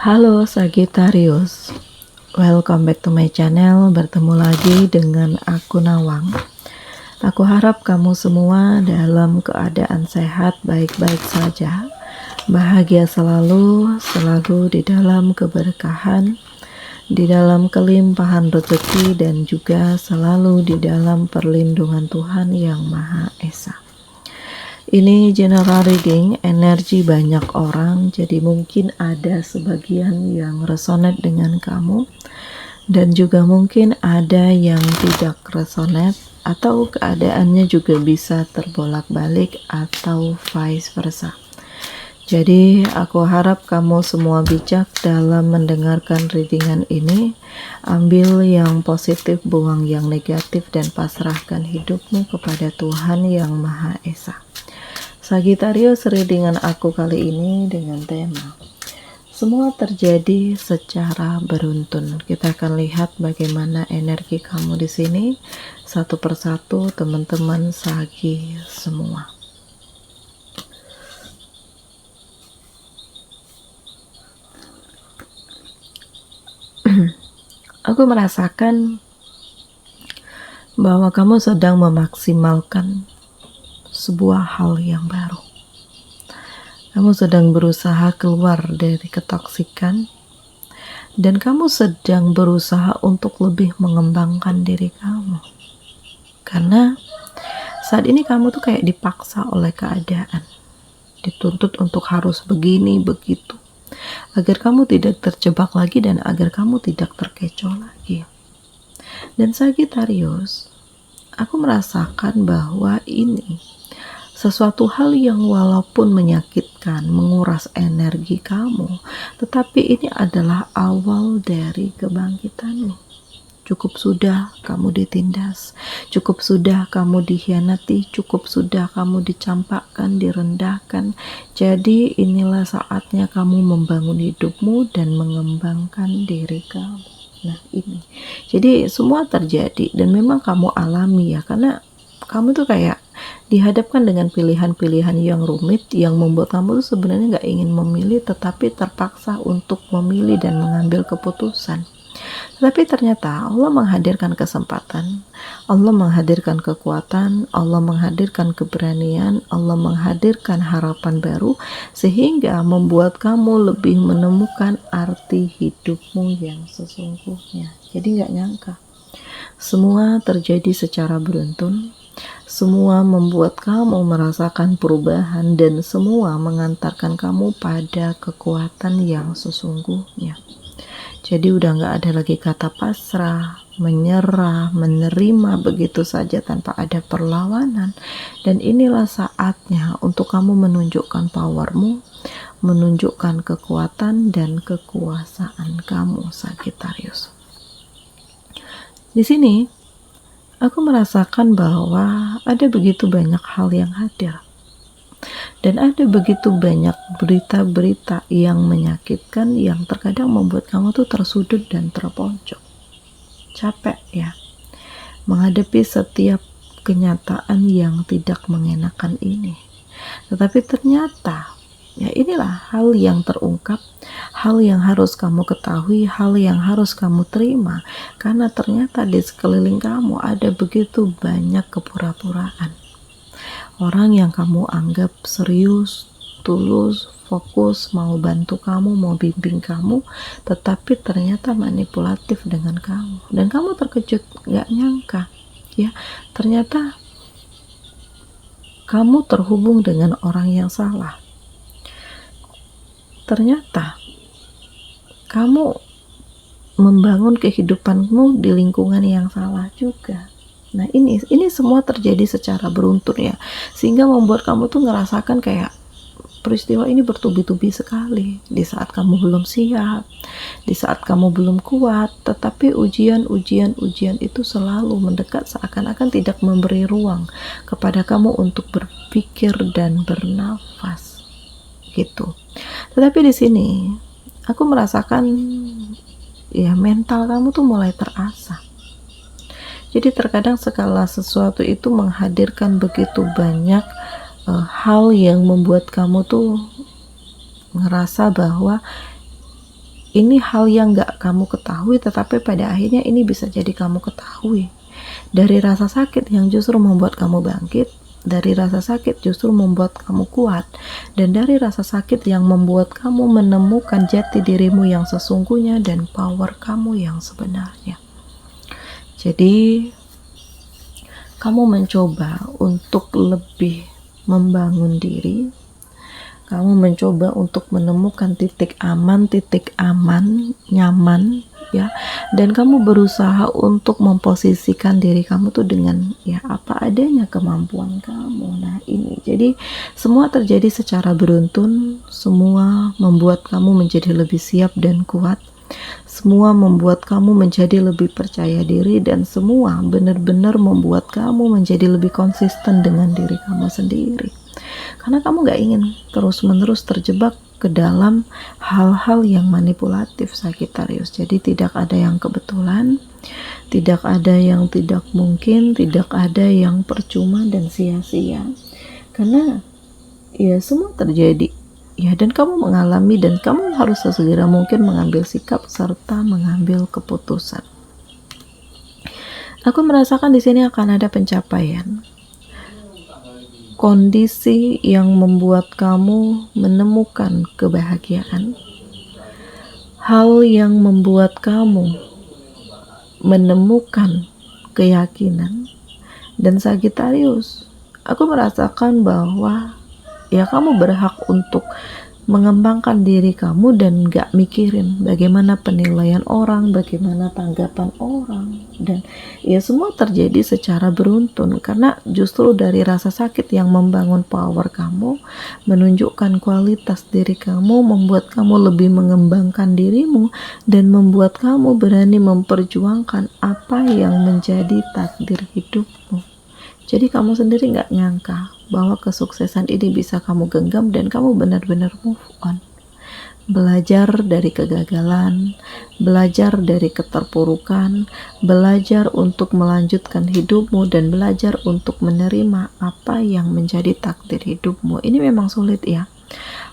Halo Sagittarius, welcome back to my channel. Bertemu lagi dengan aku Nawang. Aku harap kamu semua dalam keadaan sehat, baik-baik saja, bahagia selalu di dalam keberkahan, di dalam kelimpahan rezeki, dan juga selalu di dalam perlindungan Tuhan Yang Maha Esa. Ini general reading, energi banyak orang, jadi mungkin ada sebagian yang resonate dengan kamu, dan juga mungkin ada yang tidak resonate, atau keadaannya juga bisa terbolak-balik atau vice versa. Jadi aku harap kamu semua bijak dalam mendengarkan readingan ini. Ambil yang positif, buang yang negatif, dan pasrahkan hidupmu kepada Tuhan Yang Maha Esa. Sagittarius, readingan aku kali ini dengan tema semua terjadi secara beruntun. Kita akan lihat bagaimana energi kamu di sini satu persatu, teman-teman Sagi semua. Aku merasakan bahwa kamu sedang memaksimalkan sebuah hal yang baru. Kamu sedang berusaha keluar dari ketoksikan, dan kamu sedang berusaha untuk lebih mengembangkan diri kamu. Karena saat ini kamu tuh kayak dipaksa oleh keadaan, dituntut untuk harus begini, begitu, agar kamu tidak terjebak lagi dan agar kamu tidak terkecoh lagi. Dan Sagittarius, aku merasakan bahwa ini sesuatu hal yang walaupun menyakitkan, menguras energi kamu, tetapi ini adalah awal dari kebangkitanmu. Cukup sudah kamu ditindas, cukup sudah kamu dikhianati, cukup sudah kamu dicampakkan, direndahkan. Jadi inilah saatnya kamu membangun hidupmu dan mengembangkan diri kamu. Nah ini, jadi semua terjadi dan memang kamu alami ya, karena kamu tuh kayak dihadapkan dengan pilihan-pilihan yang rumit yang membuat kamu tuh sebenarnya gak ingin memilih, tetapi terpaksa untuk memilih dan mengambil keputusan. Tetapi ternyata Allah menghadirkan kesempatan, Allah menghadirkan kekuatan, Allah menghadirkan keberanian, Allah menghadirkan harapan baru, sehingga membuat kamu lebih menemukan arti hidupmu yang sesungguhnya. Jadi gak nyangka semua terjadi secara beruntun, semua membuat kamu merasakan perubahan, dan semua mengantarkan kamu pada kekuatan yang sesungguhnya. Jadi udah gak ada lagi kata pasrah, menyerah, menerima begitu saja tanpa ada perlawanan. Dan inilah saatnya untuk kamu menunjukkan powermu, menunjukkan kekuatan dan kekuasaan kamu, Sagittarius. Di sini aku merasakan bahwa ada begitu banyak hal yang hadir, dan ada begitu banyak berita-berita yang menyakitkan, yang terkadang membuat kamu tuh tersudut dan terpojok. Capek ya, menghadapi setiap kenyataan yang tidak mengenakan ini. Tetapi ternyata ya inilah hal yang terungkap, hal yang harus kamu ketahui, hal yang harus kamu terima, karena ternyata di sekeliling kamu ada begitu banyak kepura-puraan. Orang yang kamu anggap serius, tulus, fokus, mau bantu kamu, mau bimbing kamu, tetapi ternyata manipulatif dengan kamu. Dan kamu terkejut, gak nyangka ya, ternyata kamu terhubung dengan orang yang salah. Ternyata kamu membangun kehidupanmu di lingkungan yang salah juga. Nah ini semua terjadi secara beruntun ya, sehingga membuat kamu tuh ngerasakan kayak peristiwa ini bertubi-tubi sekali. Di saat kamu belum siap, di saat kamu belum kuat, tetapi ujian itu selalu mendekat, seakan-akan tidak memberi ruang kepada kamu untuk berpikir dan bernafas gitu. Tetapi di sini aku merasakan ya mental kamu tuh mulai terasah. Jadi terkadang segala sesuatu itu menghadirkan begitu banyak hal yang membuat kamu tuh ngerasa bahwa ini hal yang gak kamu ketahui, tetapi pada akhirnya ini bisa jadi kamu ketahui. Dari rasa sakit yang justru membuat kamu bangkit, dari rasa sakit justru membuat kamu kuat, dan dari rasa sakit yang membuat kamu menemukan jati dirimu yang sesungguhnya dan power kamu yang sebenarnya. Jadi kamu mencoba untuk lebih membangun diri, kamu mencoba untuk menemukan titik aman, nyaman, ya, dan kamu berusaha untuk memposisikan diri kamu tuh dengan ya apa adanya kemampuan kamu. Nah ini, jadi semua terjadi secara beruntun, semua membuat kamu menjadi lebih siap dan kuat, semua membuat kamu menjadi lebih percaya diri, dan semua benar-benar membuat kamu menjadi lebih konsisten dengan diri kamu sendiri. Karena kamu gak ingin terus-menerus terjebak ke dalam hal-hal yang manipulatif, Sagittarius. Jadi tidak ada yang kebetulan, tidak ada yang tidak mungkin, tidak ada yang percuma dan sia-sia. Karena ya semua terjadi, ya, dan kamu mengalami, dan kamu harus sesegera mungkin mengambil sikap serta mengambil keputusan. Aku merasakan di sini akan ada pencapaian. Kondisi yang membuat kamu menemukan kebahagiaan, hal yang membuat kamu menemukan keyakinan. Dan Sagittarius, aku merasakan bahwa ya kamu berhak untuk mengembangkan diri kamu dan gak mikirin bagaimana penilaian orang, bagaimana tanggapan orang, dan ya semua terjadi secara beruntun. Karena justru dari rasa sakit yang membangun power kamu, menunjukkan kualitas diri kamu, membuat kamu lebih mengembangkan dirimu, dan membuat kamu berani memperjuangkan apa yang menjadi takdir hidupmu. Jadi kamu sendiri gak nyangka bahwa kesuksesan ini bisa kamu genggam dan kamu benar-benar move on. Belajar dari kegagalan, belajar dari keterpurukan, belajar untuk melanjutkan hidupmu, dan belajar untuk menerima apa yang menjadi takdir hidupmu. Ini memang sulit ya.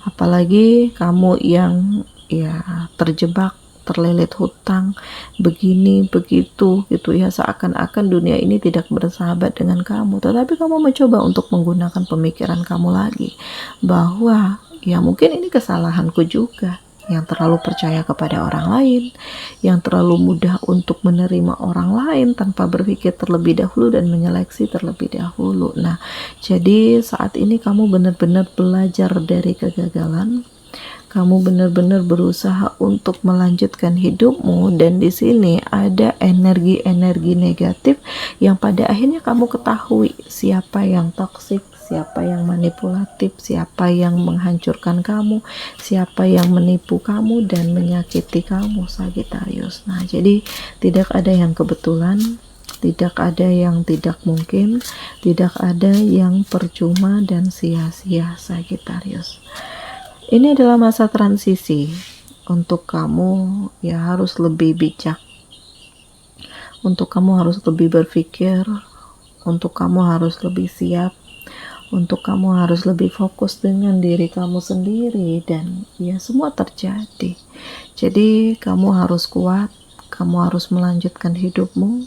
Apalagi kamu yang ya terjebak, terlilit hutang, begini begitu gitu ya, seakan-akan dunia ini tidak bersahabat dengan kamu. Tetapi kamu mencoba untuk menggunakan pemikiran kamu lagi bahwa ya mungkin ini kesalahanku juga, yang terlalu percaya kepada orang lain, yang terlalu mudah untuk menerima orang lain tanpa berpikir terlebih dahulu dan menyeleksi terlebih dahulu. Nah, jadi saat ini kamu benar-benar belajar dari kegagalan. Kamu benar-benar berusaha untuk melanjutkan hidupmu, dan di sini ada energi-energi negatif yang pada akhirnya kamu ketahui siapa yang toksik, siapa yang manipulatif, siapa yang menghancurkan kamu, siapa yang menipu kamu dan menyakiti kamu, Sagittarius. Nah, jadi tidak ada yang kebetulan, tidak ada yang tidak mungkin, tidak ada yang percuma dan sia-sia, Sagittarius. Ini adalah masa transisi untuk kamu, ya harus lebih bijak, untuk kamu harus lebih berpikir, untuk kamu harus lebih siap, untuk kamu harus lebih fokus dengan diri kamu sendiri, dan ya semua terjadi. Jadi kamu harus kuat, kamu harus melanjutkan hidupmu,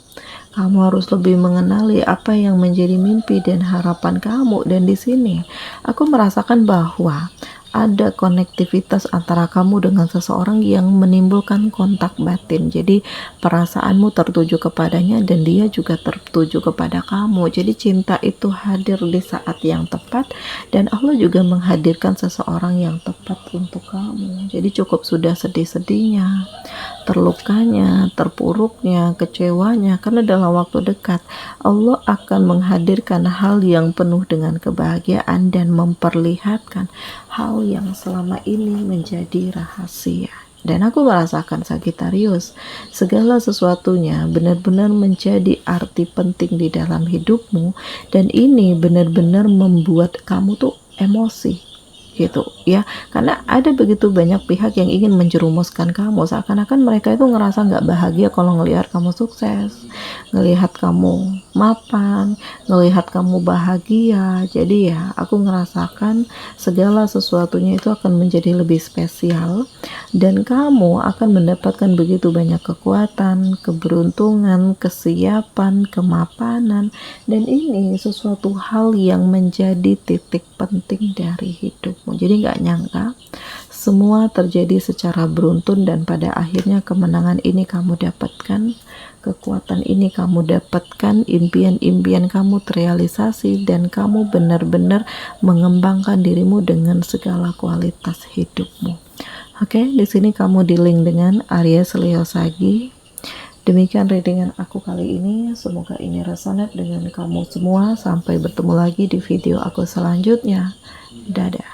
kamu harus lebih mengenali apa yang menjadi mimpi dan harapan kamu. Dan di sini aku merasakan bahwa ada konektivitas antara kamu dengan seseorang yang menimbulkan kontak batin. Jadi perasaanmu tertuju kepadanya dan dia juga tertuju kepada kamu. Jadi cinta itu hadir di saat yang tepat, dan Allah juga menghadirkan seseorang yang tepat untuk kamu. Jadi cukup sudah sedih-sedihnya, terlukanya, terpuruknya, kecewanya, karena dalam waktu dekat Allah akan menghadirkan hal yang penuh dengan kebahagiaan dan memperlihatkan hal yang selama ini menjadi rahasia. Dan aku merasakan, Sagittarius, segala sesuatunya benar-benar menjadi arti penting di dalam hidupmu, dan ini benar-benar membuat kamu tuh emosi. gitu ya, karena ada begitu banyak pihak yang ingin menjerumuskan kamu, seakan-akan mereka itu ngerasa nggak bahagia kalau ngelihat kamu sukses, ngelihat kamu mapan, ngelihat kamu bahagia. Jadi ya aku ngerasakan segala sesuatunya itu akan menjadi lebih spesial, dan kamu akan mendapatkan begitu banyak kekuatan, keberuntungan, kesiapan, kemapanan, dan ini sesuatu hal yang menjadi titik penting dari hidupmu. Jadi nggak nyangka semua terjadi secara beruntun, dan pada akhirnya kemenangan ini kamu dapatkan, kekuatan ini kamu dapatkan, impian-impian kamu terrealisasi, dan kamu benar-benar mengembangkan dirimu dengan segala kualitas hidupmu. Oke, di sini kamu di-link dengan Aries Leo Sagi. Demikian readingan aku kali ini, semoga ini resonate dengan kamu semua. Sampai bertemu lagi di video aku selanjutnya. Dadah.